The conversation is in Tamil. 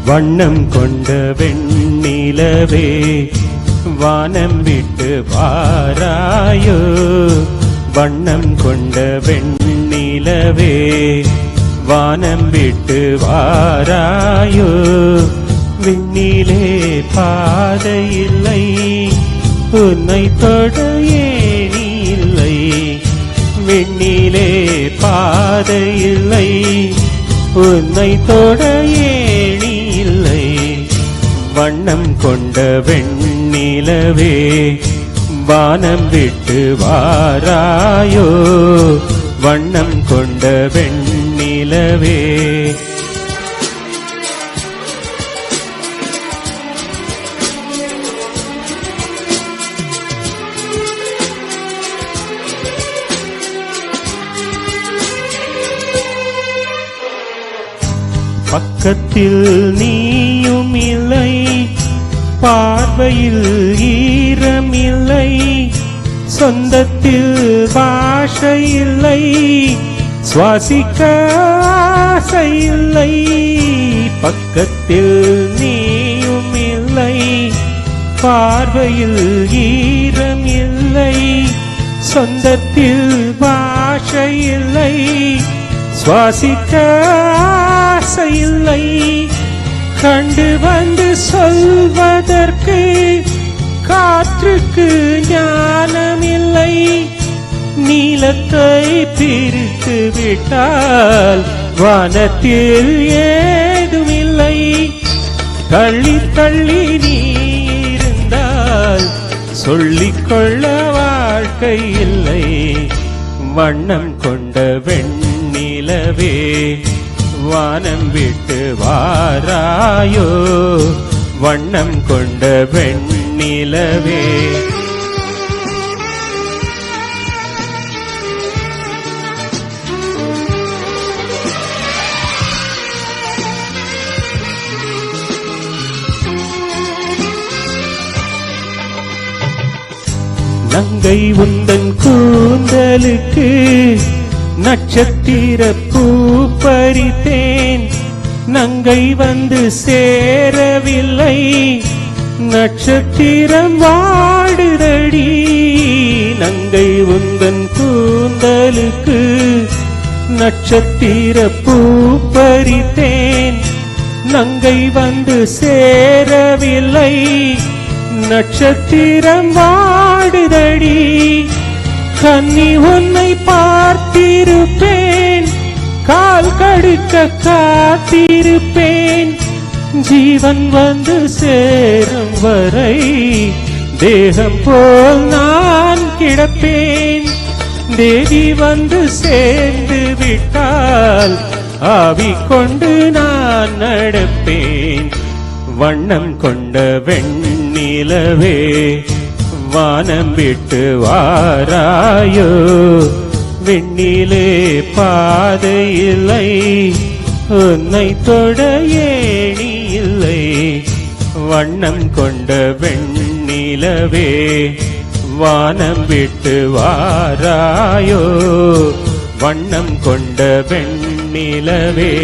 வண்ணம் கொண்ட வெண்ணிலவே வானம் விட்டு வாராயோ. வண்ணம் கொண்ட வெண்ணிலவே வானம் விட்டு வாராயோ. விண்ணிலே பாதை இல்லை, உன்னை தொட ஏணி இல்லை. விண்ணிலே பாதை இல்லை, உன்னை தொட ஏணி இல்லை. வண்ணம் கொண்ட வெண்ணிலவே வானம் விட்டு வாராயோ. வண்ணம் கொண்ட வெண்ணிலவே பக்கத்தில் நீயும் இல்லை, பார்வையில் ஈரம் இல்லை. சொந்தத்தில் பாஷை இல்லை, சுவாசிக்க ஆசை இல்லை. பக்கத்தில் நீயும் இல்லை, பார்வையில் ஈரம் இல்லை. சொந்தத்தில் பாஷை இல்லை, சுவாசிக்க ஆசை இல்லை. கண்டு வந்து சொல்வதற்கு காற்றுக்கு ஞானம் இல்லை. நீலத்தை பிரித்து விட்டால் வானத்தில் ஏதுமில்லை. தள்ளி தள்ளி நீ இருந்தால் சொல்லிக்கொள்ள வாழ்க்கை இல்லை. வண்ணம் கொண்ட வெண்ணிலவே வானம் விட்டு வாராயோ. வண்ணம் கொண்ட வெண்ணிலவே நங்கை உந்தன் கூந்தலுக்கு நட்சத்திர பூ பறித்தேன். நங்கை வந்து சேரவில்லை, நட்சத்திரம் வாடுதடி. நங்கை உந்தன் கூந்தலுக்கு நட்சத்திர பூ பறித்தேன். நங்கை வந்து சேரவில்லை, நட்சத்திரம் வாடுதடி. கன்னி உன்னை பார்த்திருப்பேன், கால் கடுக்க காத்திருப்பேன். ஜீவன் வந்து சேரும் வரை தேகம் போல் நான் கிடப்பேன். தேவி வந்து சேர்ந்து விட்டால் ஆவி கொண்டு நான் நடப்பேன். வண்ணம் கொண்ட வெண்ணிலவே வானம் விட்டு வாராயோ. விண்ணிலே பாதை இல்லை, உன்னை தொட ஏணி இல்லை. வண்ணம் கொண்ட வெண்ணிலவே வானம் விட்டு வாராயோ. வண்ணம் கொண்ட வெண்ணிலவே